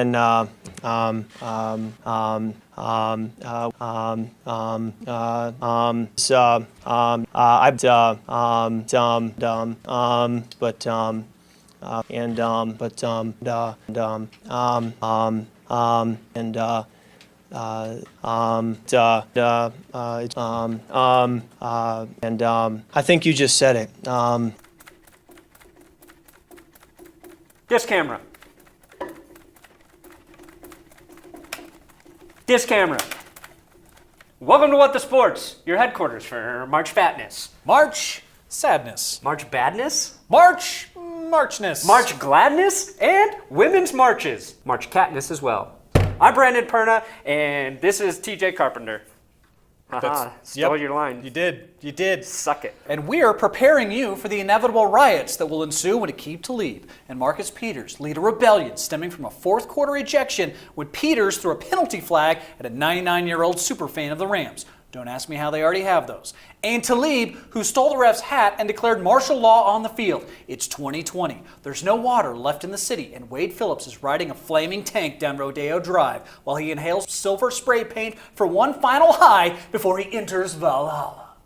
I think you just said it. This camera. This camera. Welcome to What the Sports, your headquarters for March Fatness. March Sadness. March Badness? March Marchness. March Gladness? And Women's Marches. March Catness as well. I'm Brandon Perna, and this is TJ Carpenter. Stole your line. You did. Suck it. And we're preparing you for the inevitable riots that will ensue when Aqib Talib and Marcus Peters lead a rebellion stemming from a fourth quarter ejection when Peters threw a penalty flag at a 99-year-old superfan of the Rams. Don't ask me how they already have those. And Talib, who stole the ref's hat and declared martial law on the field. It's 2020. There's no water left in the city, and Wade Phillips is riding a flaming tank down Rodeo Drive while he inhales silver spray paint for one final high before he enters Valhalla.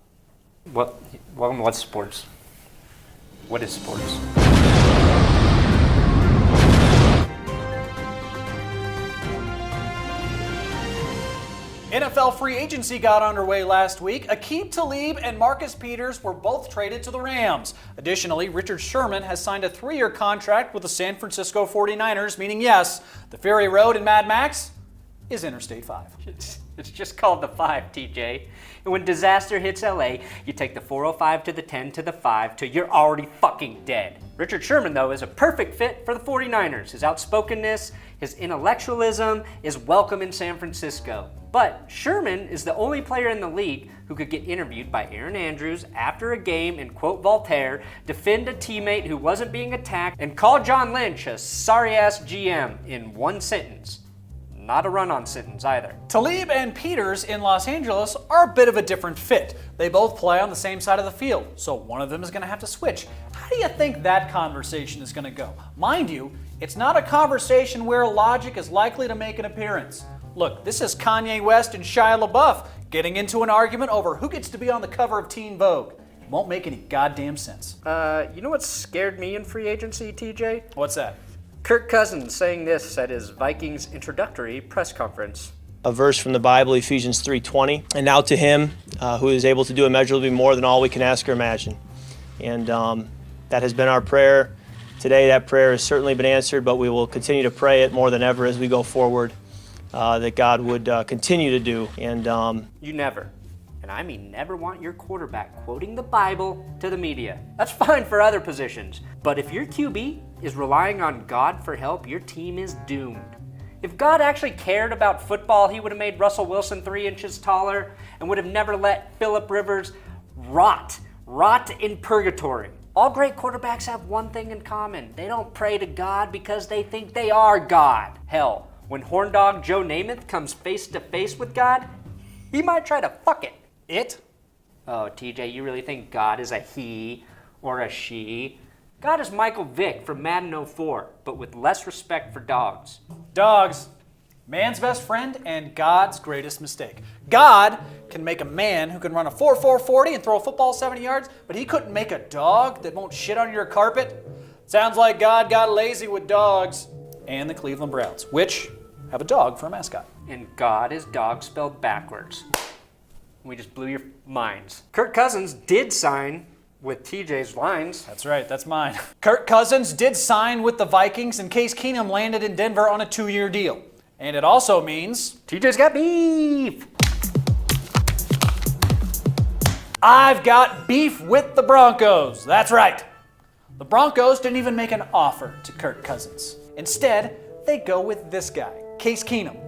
Welcome to What's Sports. What is sports? NFL free agency got underway last week. Aqib Talib and Marcus Peters were both traded to the Rams. Additionally, Richard Sherman has signed a 3-year contract with the San Francisco 49ers, meaning yes, the Ferry Road in Mad Max is Interstate 5. It's just called the 5, TJ. And when disaster hits LA, you take the 405 to the 10 to the 5 till you're already fucking dead. Richard Sherman, though, is a perfect fit for the 49ers. His outspokenness, his intellectualism is welcome in San Francisco. But Sherman is the only player in the league who could get interviewed by Aaron Andrews after a game and quote Voltaire, defend a teammate who wasn't being attacked, and call John Lynch a sorry-ass GM in one sentence. Not a run-on sentence either. Talib and Peters in Los Angeles are a bit of a different fit. They both play on the same side of the field, so one of them is going to have to switch. How do you think that conversation is going to go? Mind you, it's not a conversation where logic is likely to make an appearance. Look, this is Kanye West and Shia LaBeouf getting into an argument over who gets to be on the cover of Teen Vogue. It won't make any goddamn sense. You know what scared me in free agency, TJ? What's that? Kirk Cousins saying this at his Vikings introductory press conference. A verse from the Bible, Ephesians 3:20. And now to him who is able to do immeasurably more than all we can ask or imagine. And that has been our prayer. Today that prayer has certainly been answered, but we will continue to pray it more than ever as we go forward, that God would continue to do. And you never, and I mean never, want your quarterback quoting the Bible to the media. That's fine for other positions. But if your QB is relying on God for help, your team is doomed. If God actually cared about football, he would have made Russell Wilson 3 inches taller and would have never let Phillip Rivers rot in purgatory. All great quarterbacks have one thing in common. They don't pray to God because they think they are God. Hell, when horn dog Joe Namath comes face to face with God, he might try to fuck it. Oh, TJ, you really think God is a he or a she? God is Michael Vick from Madden 04, but with less respect for dogs. Dogs. Man's best friend and God's greatest mistake. God can make a man who can run a 4.4 40 and throw a football 70 yards, but he couldn't make a dog that won't shit on your carpet. Sounds like God got lazy with dogs. And the Cleveland Browns, which have a dog for a mascot. And God is dog spelled backwards. We just blew your minds. Kirk Cousins did sign with TJ's lines. That's right, that's mine. Kirk Cousins did sign with the Vikings, and Case Keenum landed in Denver on a 2-year deal. And it also means TJ's got beef. I've got beef with the Broncos. That's right. The Broncos didn't even make an offer to Kirk Cousins. Instead, they go with this guy, Case Keenum.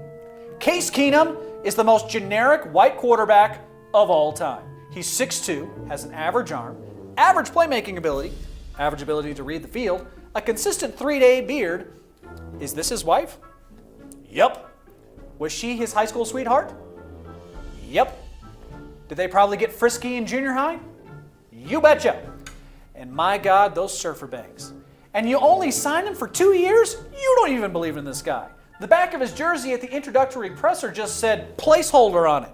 Case Keenum is the most generic white quarterback of all time. He's 6'2", has an average arm, average playmaking ability, average ability to read the field, a consistent 3-day beard. Is this his wife? Yep. Was she his high school sweetheart? Yep. Did they probably get frisky in junior high? You betcha. And my God, those surfer bangs. And you only signed him for 2 years? You don't even believe in this guy. The back of his jersey at the introductory presser just said placeholder on it.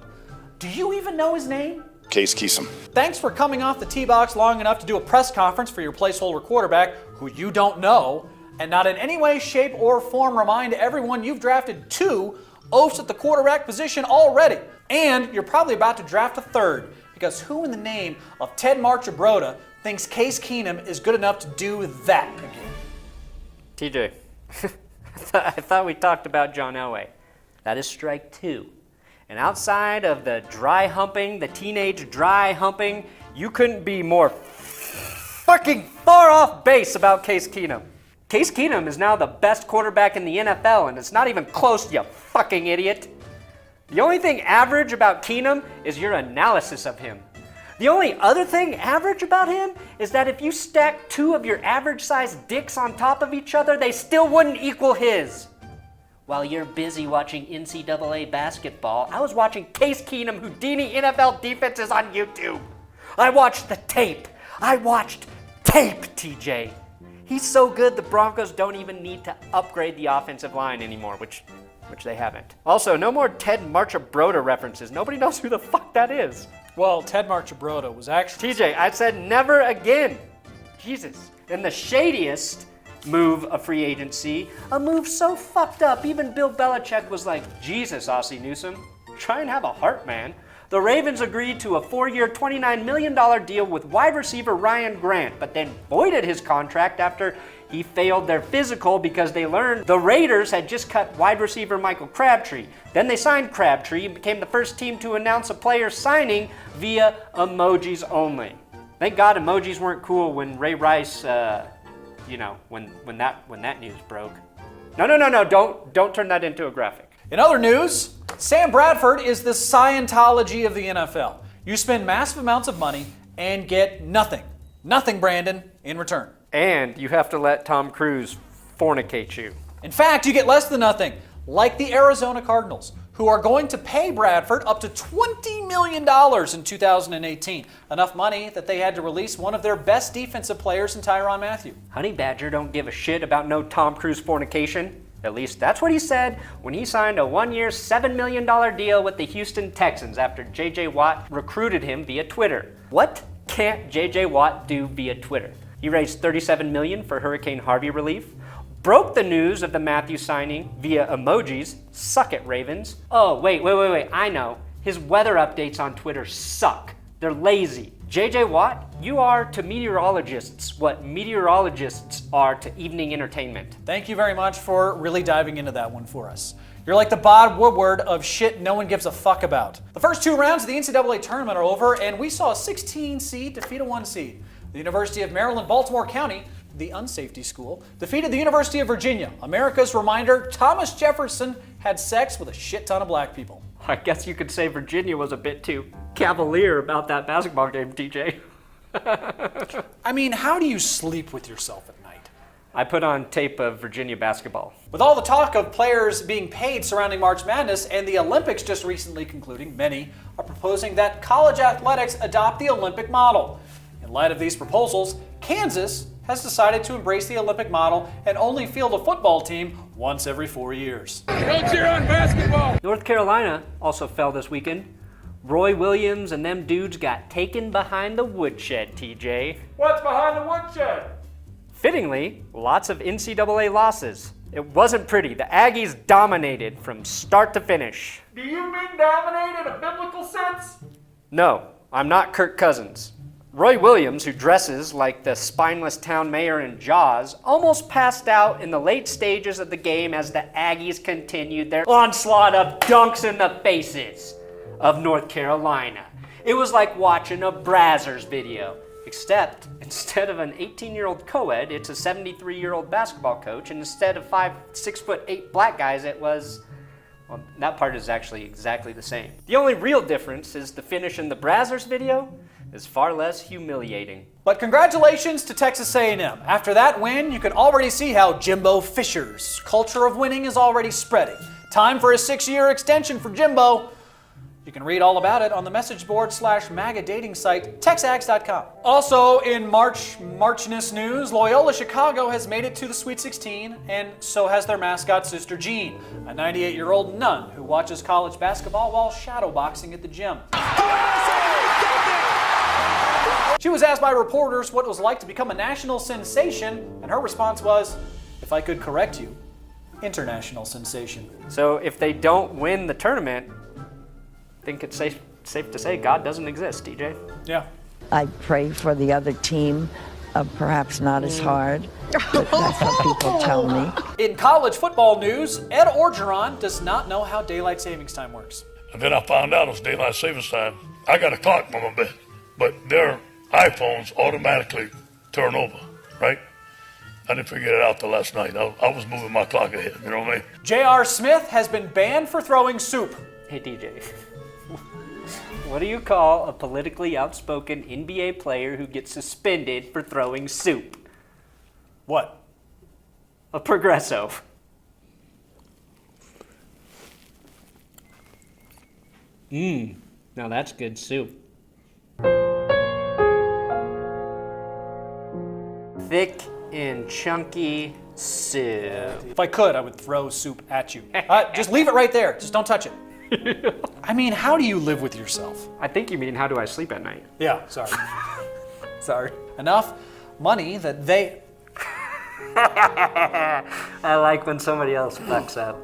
Do you even know his name? Case Keenum. Thanks for coming off the tee box long enough to do a press conference for your placeholder quarterback, who you don't know, and not in any way, shape, or form remind everyone you've drafted 2 oafs at the quarterback position already. And you're probably about to draft a 3rd, because who in the name of Ted Marchibroda thinks Case Keenum is good enough to do that again? TJ, I thought we talked about John Elway. That is strike 2. And outside of the teenage dry humping, you couldn't be more fucking far off base about Case Keenum. Case Keenum is now the best quarterback in the NFL, and it's not even close, you fucking idiot. The only thing average about Keenum is your analysis of him. The only other thing average about him is that if you stack 2 of your average-sized dicks on top of each other, they still wouldn't equal his. While you're busy watching NCAA basketball, I was watching Case Keenum Houdini NFL defenses on YouTube. I watched the tape. TJ. He's so good the Broncos don't even need to upgrade the offensive line anymore, which they haven't. Also, no more Ted Marchibroda references. Nobody knows who the fuck that is. Well, Ted Marchibroda was actually... TJ, I said never again. Jesus. And the shadiest move of free agency, a move so fucked up, even Bill Belichick was like, Jesus, Aussie Newsome, try and have a heart, man. The Ravens agreed to a 4-year, $29 million deal with wide receiver Ryan Grant, but then voided his contract after he failed their physical because they learned the Raiders had just cut wide receiver Michael Crabtree. Then they signed Crabtree and became the first team to announce a player signing via emojis only. Thank God emojis weren't cool when Ray Rice, when that news broke. No, don't turn that into a graphic. In other news, Sam Bradford is the Scientology of the NFL. You spend massive amounts of money and get nothing. Nothing, Brandon, in return. And you have to let Tom Cruise fornicate you. In fact, you get less than nothing, like the Arizona Cardinals, who are going to pay Bradford up to $20 million in 2018. Enough money that they had to release one of their best defensive players in Tyrann Mathieu. Honey Badger don't give a shit about no Tom Cruise fornication. At least that's what he said when he signed a 1-year, $7 million deal with the Houston Texans after J.J. Watt recruited him via Twitter. What can't J.J. Watt do via Twitter? He raised $37 million for Hurricane Harvey relief, broke the news of the Matthew signing via emojis. Suck it, Ravens. Oh, wait, I know. His weather updates on Twitter suck. They're lazy. J.J. Watt, you are to meteorologists what meteorologists are to evening entertainment. Thank you very much for really diving into that one for us. You're like the Bob Woodward of shit no one gives a fuck about. The first 2 rounds of the NCAA tournament are over, and we saw a 16 seed defeat a 1 seed. The University of Maryland, Baltimore County, the unsafety school, defeated the University of Virginia. America's reminder, Thomas Jefferson had sex with a shit ton of black people. I guess you could say Virginia was a bit too cavalier about that basketball game, TJ. I mean, how do you sleep with yourself at night? I put on tape of Virginia basketball. With all the talk of players being paid surrounding March Madness and the Olympics just recently concluding, many are proposing that college athletics adopt the Olympic model. In light of these proposals, Kansas has decided to embrace the Olympic model and only field a football team once every 4 years. Go cheer on basketball! North Carolina also fell this weekend. Roy Williams and them dudes got taken behind the woodshed, TJ. What's behind the woodshed? Fittingly, lots of NCAA losses. It wasn't pretty. The Aggies dominated from start to finish. Do you mean dominate in a biblical sense? No, I'm not Kirk Cousins. Roy Williams, who dresses like the spineless town mayor in Jaws, almost passed out in the late stages of the game as the Aggies continued their onslaught of dunks in the faces of North Carolina. It was like watching a Brazzers video, except instead of an 18-year-old co-ed, it's a 73-year-old basketball coach, and instead of 6'8" black guys, it was, well, that part is actually exactly the same. The only real difference is the finish in the Brazzers video is far less humiliating. But congratulations to Texas A&M. After that win, you can already see how Jimbo Fisher's culture of winning is already spreading. Time for a 6-year extension for Jimbo. You can read all about it on the message board / MAGA dating site, texags.com. Also in Marchness news, Loyola Chicago has made it to the Sweet 16, and so has their mascot, Sister Jean, a 98-year-old nun who watches college basketball while shadowboxing at the gym. She was asked by reporters what it was like to become a national sensation, and her response was, "If I could correct you, international sensation." So if they don't win the tournament, I think it's safe to say God doesn't exist, TJ. Yeah. I pray for the other team, perhaps not as hard, but that's what people tell me. In college football news, Ed Orgeron does not know how daylight savings time works. And then I found out it was daylight savings time. I got a clock on my bed, but their iPhones automatically turn over, right? I didn't figure it out till last night. I was moving my clock ahead, you know what I mean? J.R. Smith has been banned for throwing soup. Hey, TJ. What do you call a politically outspoken NBA player who gets suspended for throwing soup? What? A progresso. Now that's good soup. Thick and chunky soup. If I could, I would throw soup at you. Just leave it right there. Just don't touch it. I mean, how do you live with yourself? I think you mean how do I sleep at night? Yeah, sorry. Sorry. Enough money that they... I like when somebody else fucks up.